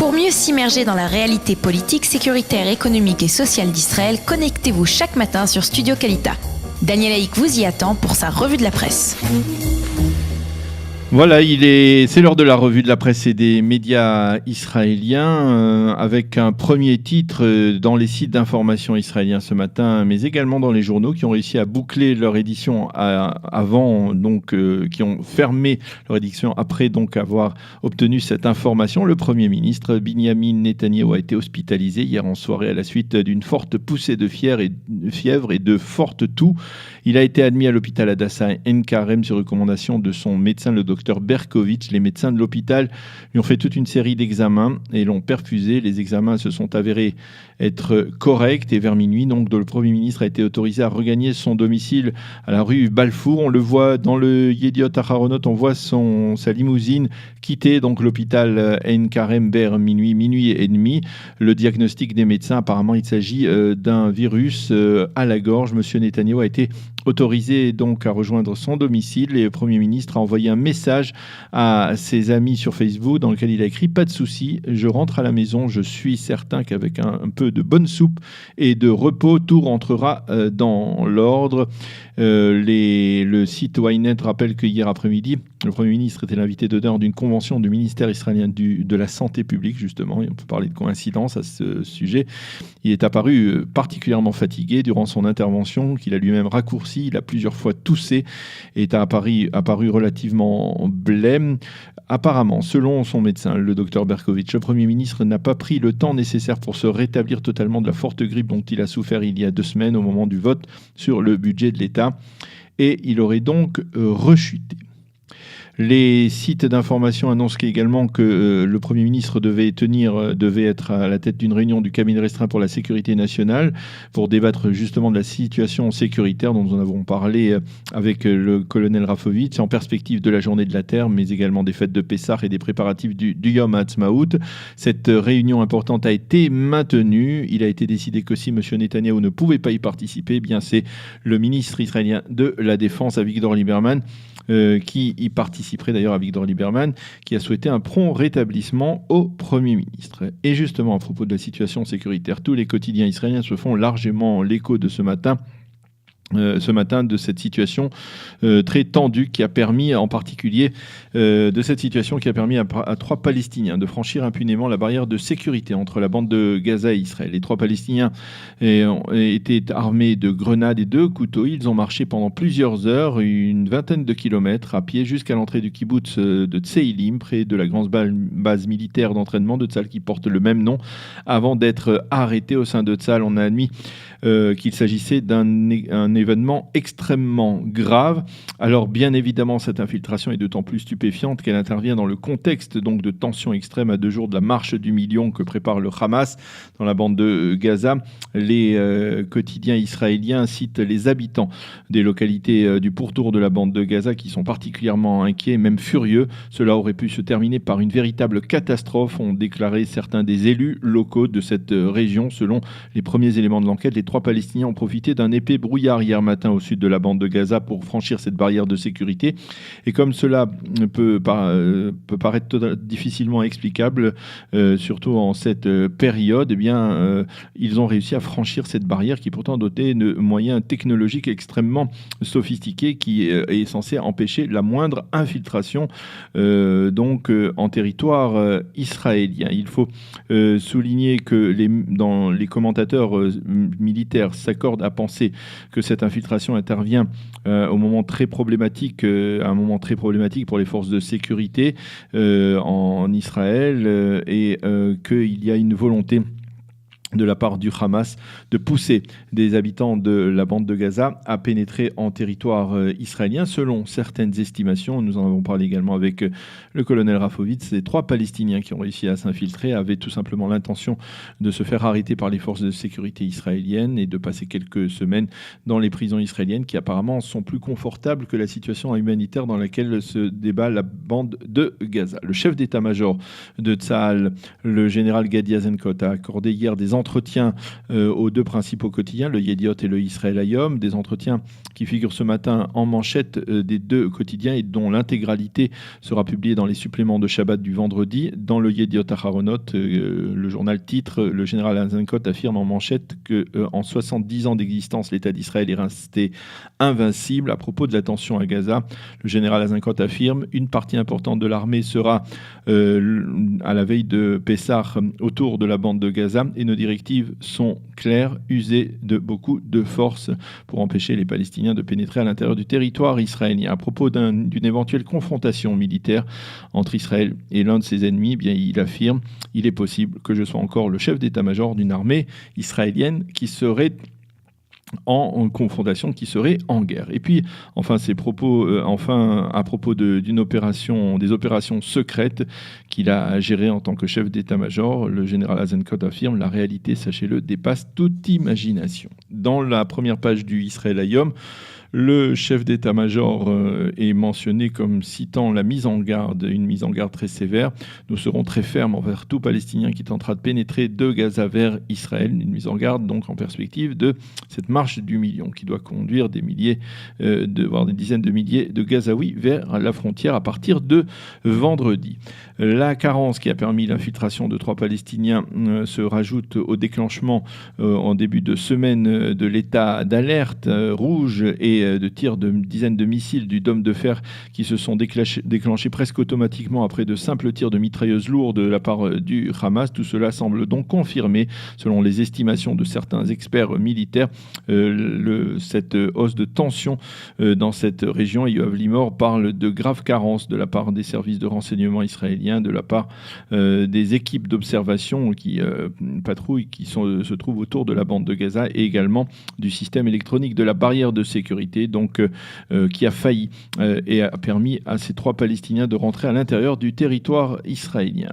Pour mieux s'immerger dans la réalité politique, sécuritaire, économique et sociale d'Israël, connectez-vous chaque matin sur Studio Kalita. Daniel Haïk vous y attend pour sa revue de la presse. Voilà, c'est l'heure de la revue de la presse et des médias israéliens, avec un premier titre dans les sites d'information israéliens ce matin, mais également dans les journaux qui ont réussi à boucler leur édition avant, donc qui ont fermé leur édition après donc avoir obtenu cette information. Le Premier ministre Binyamin Netanyahou a été hospitalisé hier en soirée à la suite d'une forte poussée de fièvre et de fortes toux. Il a été admis à l'hôpital Hadassah Ein Karem sur recommandation de son médecin, le docteur Berkovitch. Les médecins de l'hôpital lui ont fait toute une série d'examens et l'ont perfusé. Les examens se sont avérés être corrects et vers minuit, donc, le Premier ministre a été autorisé à regagner son domicile à la rue Balfour. On le voit dans le Yediot Aharonot, on voit sa limousine quitter donc l'hôpital Ein Karem vers minuit et demi. Le diagnostic des médecins, apparemment, il s'agit d'un virus à la gorge. Monsieur Netanyahou a été autorisé donc à rejoindre son domicile et le Premier ministre a envoyé un message à ses amis sur Facebook dans lequel il a écrit « Pas de souci, je rentre à la maison, je suis certain qu'avec un peu de bonne soupe et de repos, tout rentrera dans l'ordre ». Le site Ynet rappelle que hier après-midi, le Premier ministre était l'invité d'honneur d'une convention du ministère israélien de la santé publique, justement, et on peut parler de coïncidence à ce sujet. Il est apparu particulièrement fatigué durant son intervention, qu'il a lui-même raccourci, il a plusieurs fois toussé et est apparu relativement blême. Apparemment, selon son médecin, le docteur Berkovitch, le Premier ministre n'a pas pris le temps nécessaire pour se rétablir totalement de la forte grippe dont il a souffert il y a 2 semaines au moment du vote sur le budget de l'État et il aurait donc rechuté. Les sites d'information annoncent également que le Premier ministre devait être à la tête d'une réunion du cabinet restreint pour la sécurité nationale pour débattre justement de la situation sécuritaire dont nous en avons parlé avec le colonel Rafovitch en perspective de la journée de la Terre, mais également des fêtes de Pessah et des préparatifs du Yom HaAtzmaut. Cette réunion importante a été maintenue. Il a été décidé que si M. Netanyahou ne pouvait pas y participer, eh bien c'est le ministre israélien de la Défense, Avigdor Lieberman, qui y participerait d'ailleurs à Avigdor Lieberman, qui a souhaité un prompt rétablissement au Premier ministre. Et justement, à propos de la situation sécuritaire, tous les quotidiens israéliens se font largement l'écho de ce matin de cette situation très tendue qui a permis, en particulier, de cette situation qui a permis à 3 Palestiniens de franchir impunément la barrière de sécurité entre la bande de Gaza et Israël. Les 3 Palestiniens étaient armés de grenades et de couteaux. Ils ont marché pendant plusieurs heures, une vingtaine de kilomètres à pied jusqu'à l'entrée du kibbutz de Tseilim, près de la grande base militaire d'entraînement de Tzal qui porte le même nom, avant d'être arrêtés au sein de Tzal. On a admis qu'il s'agissait d'un événement extrêmement grave. Alors bien évidemment, cette infiltration est d'autant plus stupéfiante qu'elle intervient dans le contexte donc de tensions extrêmes à 2 jours de la marche du million que prépare le Hamas dans la bande de Gaza. Les quotidiens israéliens citent les habitants des localités du pourtour de la bande de Gaza qui sont particulièrement inquiets, même furieux. Cela aurait pu se terminer par une véritable catastrophe, ont déclaré certains des élus locaux de cette région. Selon les premiers éléments de l'enquête, les 3 Palestiniens ont profité d'un épais brouillard hier matin au sud de la bande de Gaza pour franchir cette barrière de sécurité. Et comme cela peut paraître difficilement explicable, surtout en cette période, eh bien, ils ont réussi à franchir cette barrière qui est pourtant dotée de moyens technologiques extrêmement sophistiqués qui est censé empêcher la moindre infiltration en territoire israélien. Il faut souligner que les commentateurs militaires s'accordent à penser que cette infiltration intervient à un moment très problématique pour les forces de sécurité en Israël et qu'il y a une volonté de la part du Hamas de pousser des habitants de la bande de Gaza à pénétrer en territoire israélien. Selon certaines estimations, nous en avons parlé également avec le colonel Rafovitch, ces 3 Palestiniens qui ont réussi à s'infiltrer avaient tout simplement l'intention de se faire arrêter par les forces de sécurité israéliennes et de passer quelques semaines dans les prisons israéliennes qui apparemment sont plus confortables que la situation humanitaire dans laquelle se débat la bande de Gaza. Le chef d'état-major de Tsahal, le général Gadi Eisenkot, a accordé hier des entretiens aux deux principaux quotidiens, le Yediot et le Israël Hayom, des entretiens qui figurent ce matin en manchette des deux quotidiens et dont l'intégralité sera publiée dans les suppléments de Shabbat du vendredi. Dans le Yediot Aharonot, le journal titre, le général Eisenkot affirme en manchette qu'en 70 ans d'existence, l'État d'Israël est resté invincible. À propos de la tension à Gaza, le général Eisenkot affirme une partie importante de l'armée sera à la veille de Pessah autour de la bande de Gaza et nos directives sont claires, user de beaucoup de force pour empêcher les Palestiniens de pénétrer à l'intérieur du territoire israélien. À propos d'une éventuelle confrontation militaire entre Israël et l'un de ses ennemis, bien, il affirme « Il est possible que je sois encore le chef d'état-major d'une armée israélienne qui serait en confrontation, qui serait en guerre. » Et puis, enfin, ces propos, à propos des opérations secrètes qu'il a gérées en tant que chef d'état-major, le général Eisenkot affirme « La réalité, sachez-le, dépasse toute imagination ». Dans la première page du Israël Hayom, le chef d'état-major est mentionné comme citant la mise en garde, une mise en garde très sévère. Nous serons très fermes envers tout Palestinien qui tentera de pénétrer de Gaza vers Israël. Une mise en garde donc en perspective de cette marche du million qui doit conduire des dizaines de milliers de Gazaouis vers la frontière à partir de vendredi. La carence qui a permis l'infiltration de 3 Palestiniens se rajoute au déclenchement en début de semaine de l'état d'alerte rouge et de tirs de dizaines de missiles du dôme de fer qui se sont déclenchés presque automatiquement après de simples tirs de mitrailleuses lourdes de la part du Hamas. Tout cela semble donc confirmer, selon les estimations de certains experts militaires, cette hausse de tension dans cette région. Yoav Limor parle de graves carences de la part des services de renseignement israéliens, de la part des équipes d'observation qui patrouillent, qui se trouvent autour de la bande de Gaza, et également du système électronique de la barrière de sécurité, donc qui a failli et a permis à ces 3 Palestiniens de rentrer à l'intérieur du territoire israélien.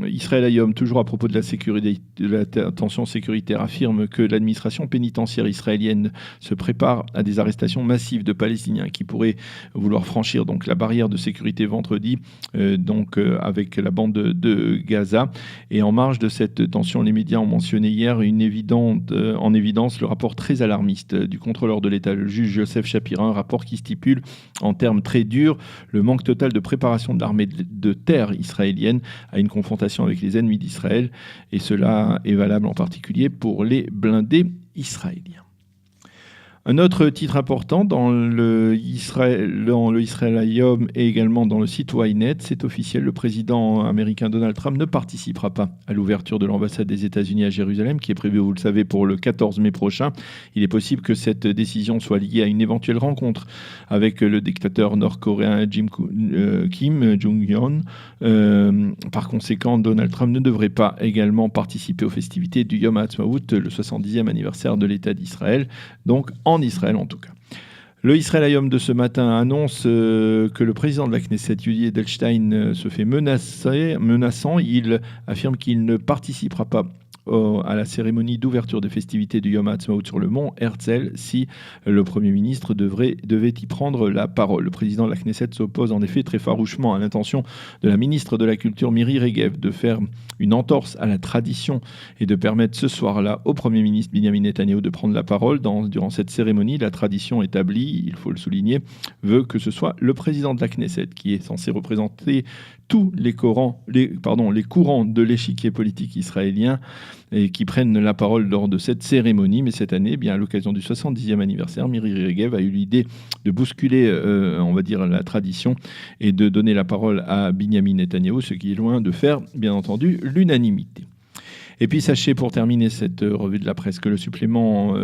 Israël Hayom, toujours à propos de la tension sécuritaire, affirme que l'administration pénitentiaire israélienne se prépare à des arrestations massives de Palestiniens qui pourraient vouloir franchir donc la barrière de sécurité vendredi, avec la bande de Gaza. Et en marge de cette tension, les médias ont mentionné hier en évidence le rapport très alarmiste du contrôleur de l'État, le juge Joseph Shapira, un rapport qui stipule en termes très durs le manque total de préparation de l'armée de terre israélienne à une confrontation avec les ennemis d'Israël, et cela est valable en particulier pour les blindés israéliens. Un autre titre important dans le Israël Hayom et également dans le site Ynet, c'est officiel, le président américain Donald Trump ne participera pas à l'ouverture de l'ambassade des États-Unis à Jérusalem, qui est prévue, vous le savez, pour le 14 mai prochain. Il est possible que cette décision soit liée à une éventuelle rencontre avec le dictateur nord-coréen Kim Jong-un. Par conséquent, Donald Trump ne devrait pas également participer aux festivités du Yom HaAtzmaut, le 70e anniversaire de l'État d'Israël, donc en Israël en tout cas. Le Israël Hayom de ce matin annonce que le président de la Knesset, Yuli Edelstein, se fait menaçant. Il affirme qu'il ne participera pas à la cérémonie d'ouverture des festivités du Yom HaAtzmaut sur le mont Herzl si le Premier ministre devait y prendre la parole. Le président de la Knesset s'oppose en effet très farouchement à l'intention de la ministre de la Culture Miri Regev de faire une entorse à la tradition et de permettre ce soir-là au Premier ministre Benjamin Netanyahu de prendre la parole durant cette cérémonie. La tradition établie, il faut le souligner, veut que ce soit le président de la Knesset qui est censé représenter tous les courants de l'échiquier politique israélien et qui prennent la parole lors de cette cérémonie. Mais cette année, bien à l'occasion du 70e anniversaire, Miri Regev a eu l'idée de bousculer, la tradition et de donner la parole à Benjamin Netanyahu, ce qui est loin de faire, bien entendu, l'unanimité. Et puis sachez, pour terminer cette revue de la presse, que le supplément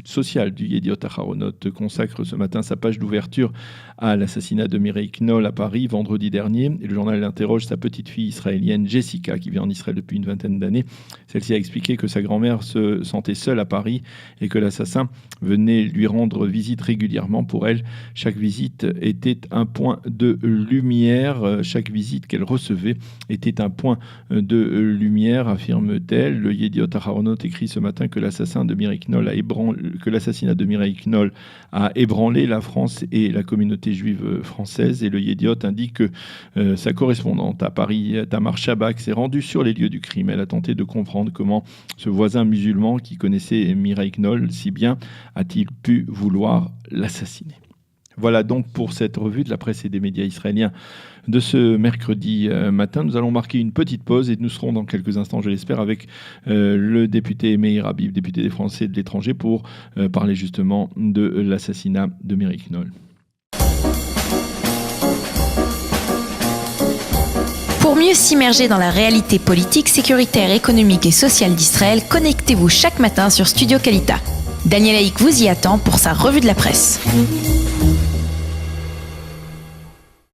social du Yediot Aharonot consacre ce matin sa page d'ouverture à l'assassinat de Mireille Knoll à Paris vendredi dernier. Et le journal interroge sa petite fille israélienne Jessica, qui vit en Israël depuis une vingtaine d'années. Celle-ci a expliqué que sa grand-mère se sentait seule à Paris et que l'assassin venait lui rendre visite régulièrement. Pour elle, chaque visite était un point de lumière. Chaque visite qu'elle recevait était un point de lumière. affirme-t-elle. Le Yediot Aharonot écrit ce matin que l'assassinat de Mireille Knoll a ébranlé la France et la communauté juive française. Et le Yediot indique que sa correspondante à Paris, Tamar Shabak, s'est rendue sur les lieux du crime. Elle a tenté de comprendre comment ce voisin musulman qui connaissait Mireille Knoll si bien a-t-il pu vouloir l'assassiner. Voilà donc pour cette revue de la presse et des médias israéliens de ce mercredi matin. Nous allons marquer une petite pause et nous serons dans quelques instants, je l'espère, avec le député Meir Habib, député des Français de l'étranger, pour parler justement de l'assassinat de Mireille Knoll. Pour mieux s'immerger dans la réalité politique, sécuritaire, économique et sociale d'Israël, connectez-vous chaque matin sur Studio Kalita. Daniel Haïk vous y attend pour sa revue de la presse.